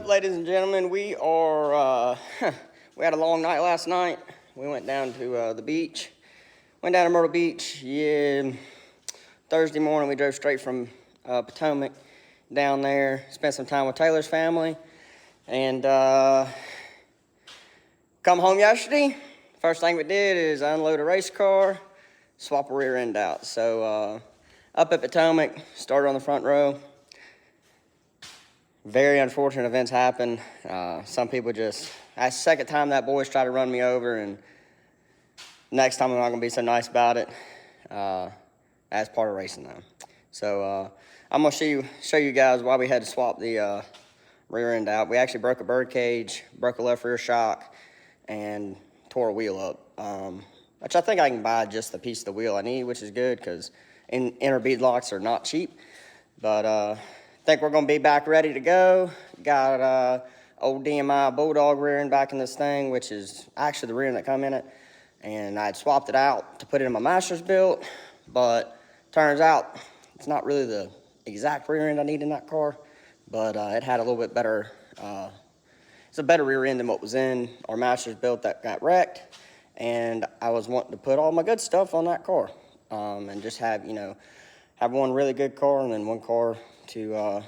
ladies and gentlemen? We are, we had a long night last night. We went down to the beach. Went down to Myrtle Beach. Yeah, Thursday morning we drove straight from Potomac down there. Spent some time with Taylor's family. And come home yesterday. First thing we did is unload a race car, swap a rear end out. So up at Potomac, started on the front row. Very unfortunate events happen. Some people just, that's the second time that boy's tried to run me over, and next time I'm not gonna be so nice about it. That's part of racing though. So I'm gonna show you guys why we had to swap the rear end out. We actually broke a bird cage, broke a left rear shock, and tore a wheel up. Which I think I can buy just the piece of the wheel I need, which is good because inner bead locks are not cheap. But I think we're gonna be back ready to go. Got old DMI Bulldog rear end back in this thing, which is actually the rear end that come in it. And I had swapped it out to put it in my master's built, but turns out it's not really the exact rear end I need in that car, but it had a little bit better, it's a better rear end than what was in our master's built that got wrecked. And I was wanting to put all my good stuff on that car, and just have, you know, have one really good car and then one car to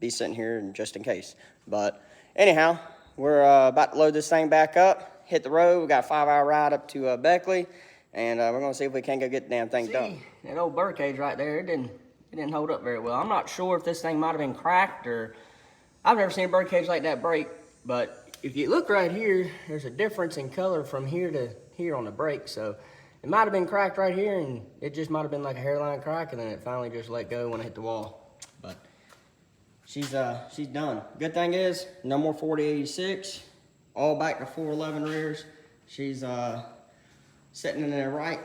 be sitting here just in case. But anyhow, we're about to load this thing back up, hit the road. We got a 5-hour ride up to Beckley, and we're gonna see if we can't go get the damn thing done. That old bird cage right there, it didn't hold up very well. I'm not sure if this thing might have been cracked, or I've never seen a bird cage like that break. But if you look right here, there's a difference in color from here to here on the brake. So it might have been cracked right here, and it just might have been like a hairline crack, and then it finally just let go when it hit the wall. But she's done. Good thing is, no more 4086. All back to 411 rears. She's sitting in there right.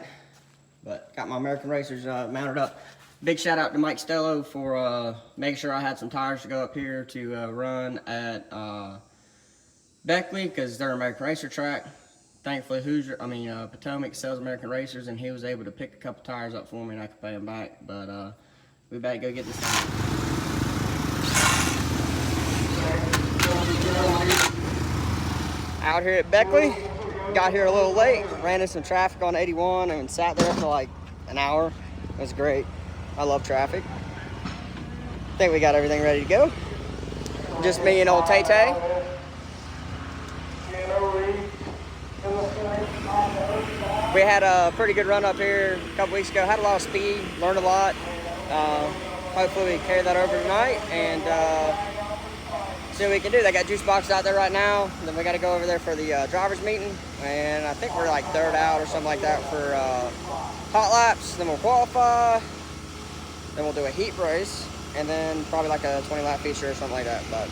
But got my American Racers mounted up. Big shout out to Mike Stello for making sure I had some tires to go up here to run at Beckley, because they're American Racer track. Thankfully, Potomac sells American Racers, and he was able to pick a couple tires up for me, and I could pay him back. But we better go get this thing. Out here at Beckley, got here a little late, ran into some traffic on 81 and sat there for like an hour. It was great. I love traffic. I think we got everything ready to go. Just me and old Tay-Tay. We had a pretty good run up here a couple weeks ago. Had a lot of speed, learned a lot. Hopefully we carry that over tonight and see what we can do. They got juice boxes out there right now. And then we got to go over there for the driver's meeting. And I think we're like third out or something like that for hot laps. Then we'll qualify. Then we'll do a heat race. And then probably like a 20 lap feature or something like that. But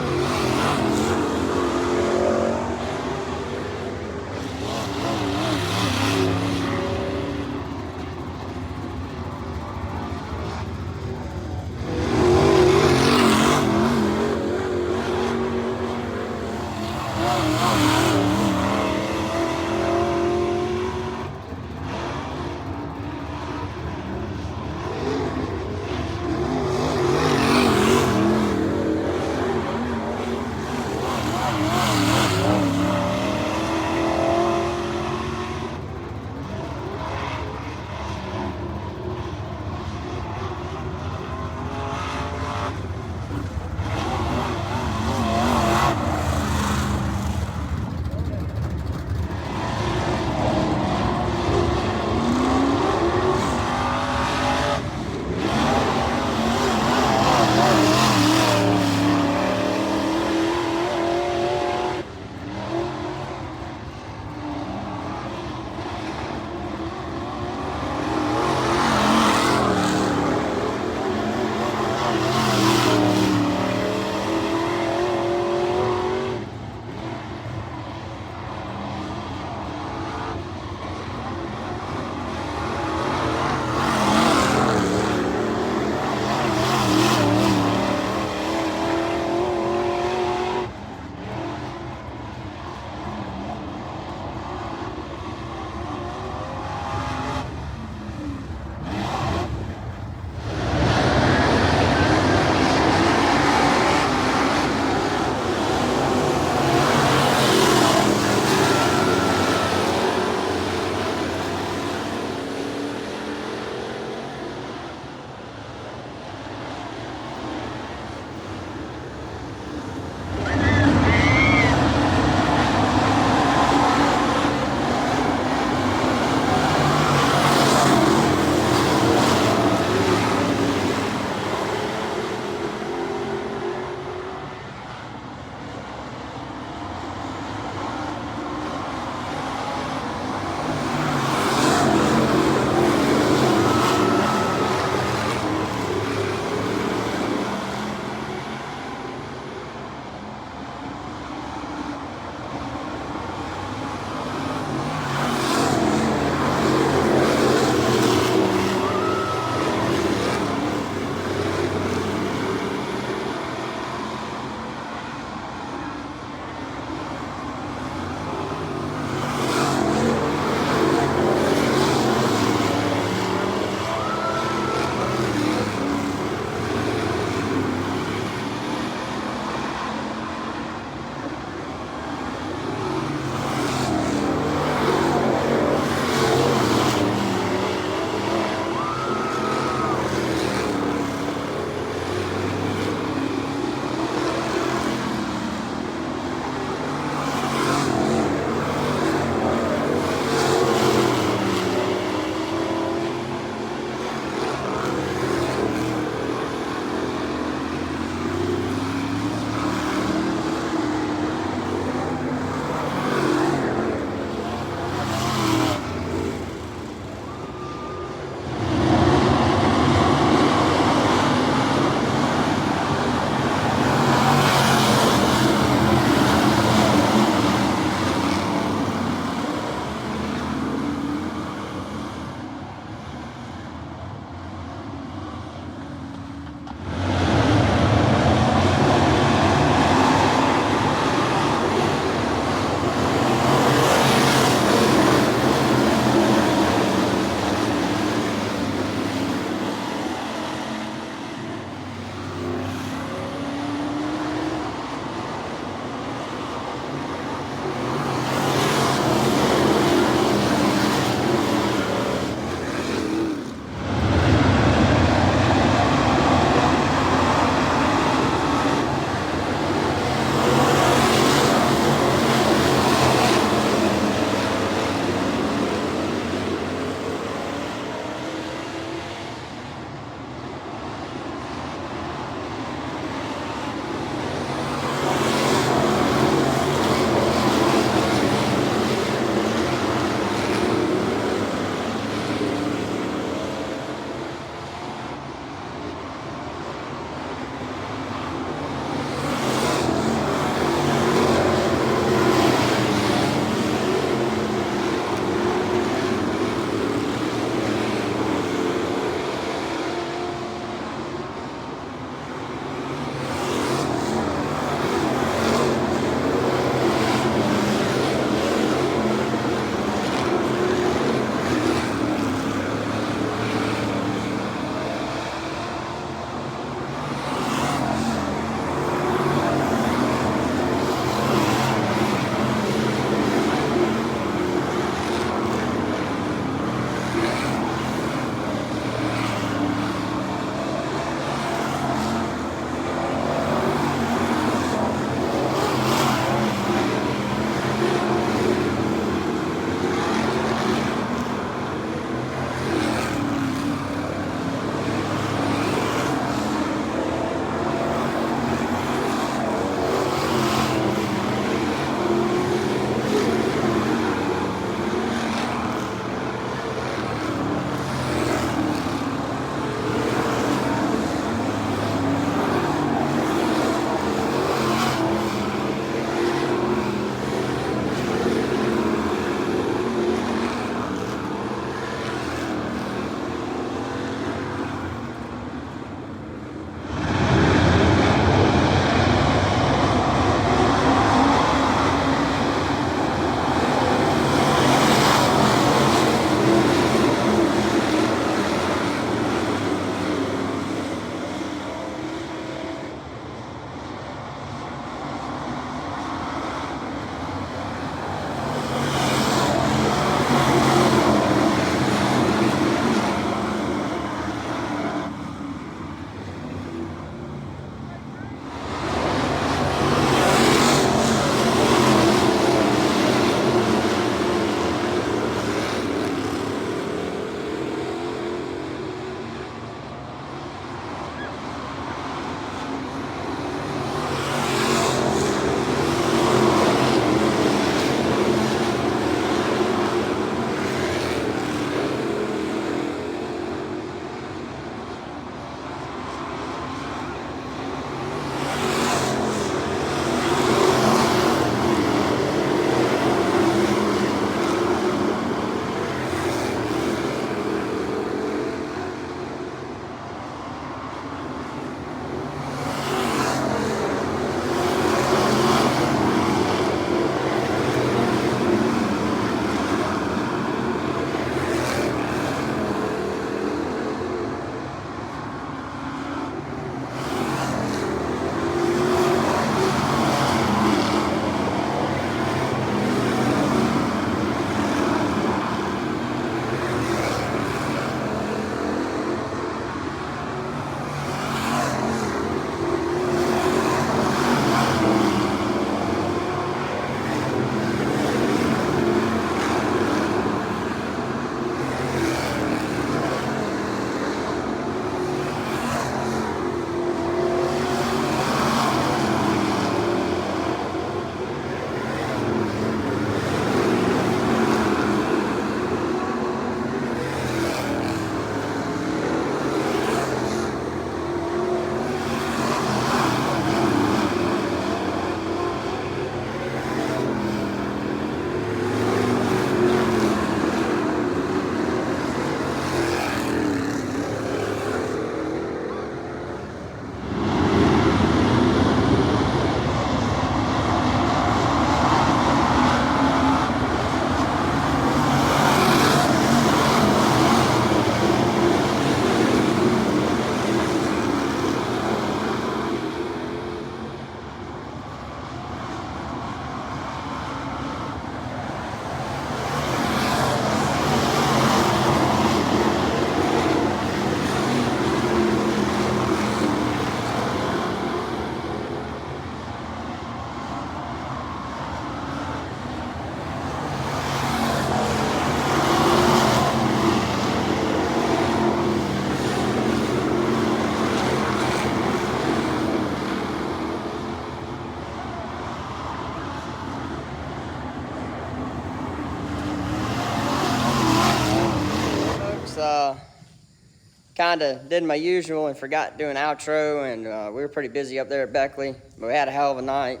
kind of did my usual and forgot doing outro, and we were pretty busy up there at Beckley, but we had a hell of a night.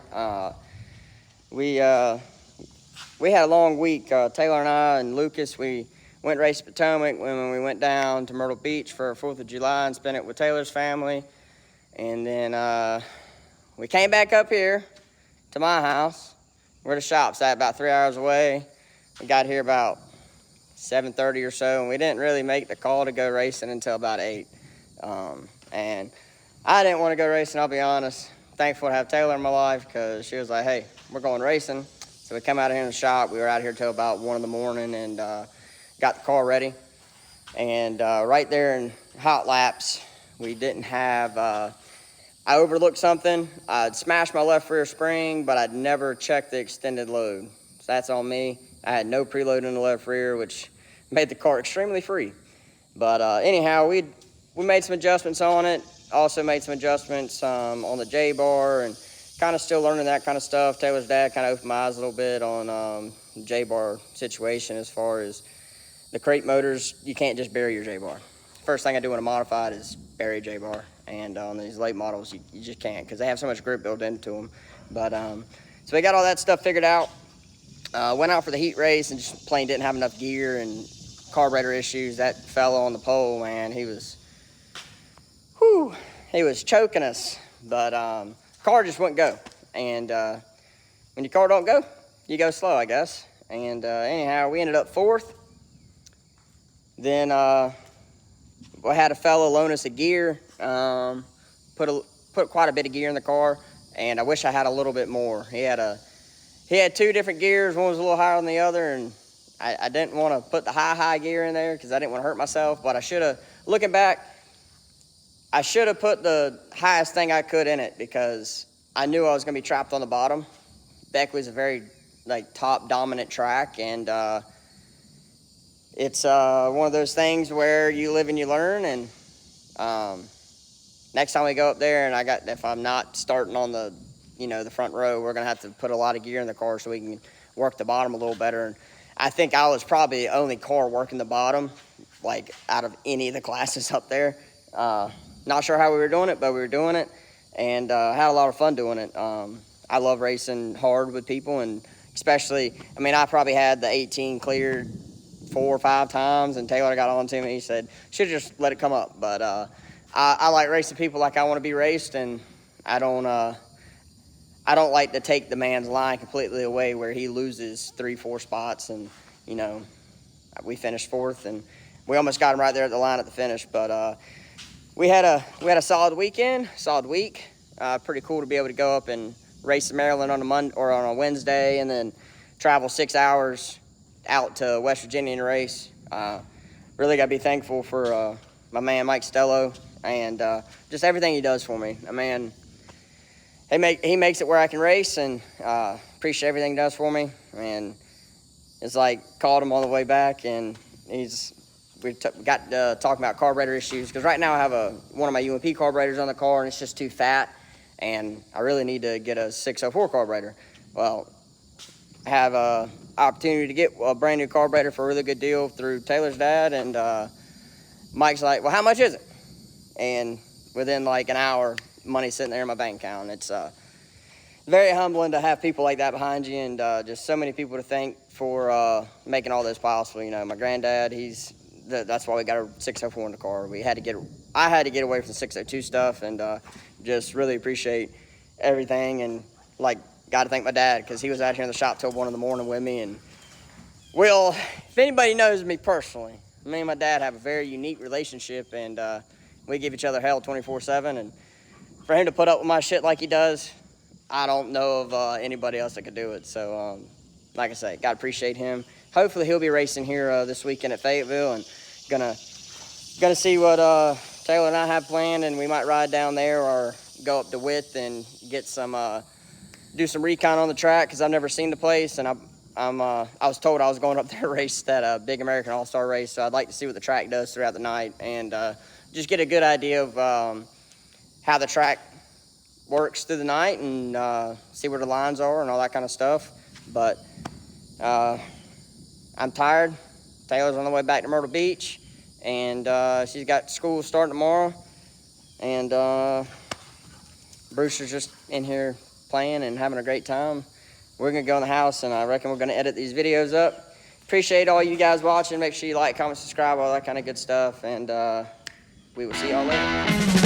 We had a long week. Taylor and I and Lucas, we went race Potomac when we went down to Myrtle Beach for 4th of July and spent it with Taylor's family. And then we came back up here to my house where the shop's at, about 3 hours away. We got here about 7:30 or so, and we didn't really make the call to go racing until about 8. And I didn't want to go racing, I'll be honest. Thankful to have Taylor in my life because she was like, hey, we're going racing. So we come out here in the shop. We were out here till about 1 in the morning and got the car ready. And right there in hot laps, we didn't have, I overlooked something. I'd smashed my left rear spring, but I'd never checked the extended load. So that's on me. I had no preload in the left rear, which made the car extremely free. But anyhow, we made some adjustments on it. Also made some adjustments on the J-bar and kind of still learning that kind of stuff. Taylor's dad kind of opened my eyes a little bit on the J-bar situation as far as the crate motors. You can't just bury your J-bar. First thing I do when I modified is bury a J-bar. And on these late models, you just can't because they have so much grip built into them. But so we got all that stuff figured out. Went out for the heat race and just plain didn't have enough gear and carburetor issues. That fellow on the pole, man, he was choking us. But car just wouldn't go. And when your car don't go, you go slow, I guess. And anyhow, we ended up 4th. Then we had a fellow loan us a gear, put quite a bit of gear in the car, and I wish I had a little bit more. He had 2 different gears. One was a little higher than the other, and I didn't want to put the high gear in there because I didn't want to hurt myself, but I should have, looking back, I should have put the highest thing I could in it because I knew I was going to be trapped on the bottom. Beckley's a very, top dominant track, and it's one of those things where you live and you learn, and next time we go up there, and if I'm not starting on the front row, we're going to have to put a lot of gear in the car so we can work the bottom a little better. And I think I was probably the only car working the bottom, out of any of the classes up there. Not sure how we were doing it, but we were doing it, and had a lot of fun doing it. I love racing hard with people, and especially, I probably had the 18 cleared 4 or 5 times, and Taylor got on to me. He said, should have just let it come up. But I like racing people like I want to be raced, and I don't like to take the man's line completely away where he loses 3-4 spots, and we finished 4th, and we almost got him right there at the line at the finish. But we had a solid weekend, solid week. Pretty cool to be able to go up and race in Maryland on a Monday or on a Wednesday, and then travel 6 hours out to West Virginia and race. Really got to be thankful for my man Mike Stello and just everything he does for me. Man, he makes it where I can race, and appreciate everything he does for me. And it's called him on the way back, and we got talking about carburetor issues because right now I have one of my UMP carburetors on the car, and it's just too fat, and I really need to get a 604 carburetor. Well, I have a opportunity to get a brand new carburetor for a really good deal through Taylor's dad, and Mike's like, well, how much is it? And within an hour, money's sitting there in my bank account. It's very humbling to have people like that behind you, and just so many people to thank for making all this possible. My granddad, that's why we got a 604 in the car. I had to get away from the 602 stuff, and just really appreciate everything, and got to thank my dad because he was out here in the shop till 1 in the morning with me. And if anybody knows me personally, me and my dad have a very unique relationship, and we give each other hell 24/7. And for him to put up with my shit like he does, I don't know of anybody else that could do it. So, like I say, got to appreciate him. Hopefully he'll be racing here this weekend at Fayetteville, and gonna see what Taylor and I have planned, and we might ride down there or go up to Witt and get do some recon on the track because I've never seen the place, and I was told I was going up there to race that big American All-Star race, so I'd like to see what the track does throughout the night and just get a good idea of how the track works through the night and see where the lines are and all that kind of stuff. But I'm tired. Taylor's on the way back to Myrtle Beach, And she's got school starting tomorrow. And Brewster's just in here playing and having a great time. We're going to go in the house, and I reckon we're going to edit these videos up. Appreciate all you guys watching. Make sure you like, comment, subscribe, all that kind of good stuff. And we will see y'all later.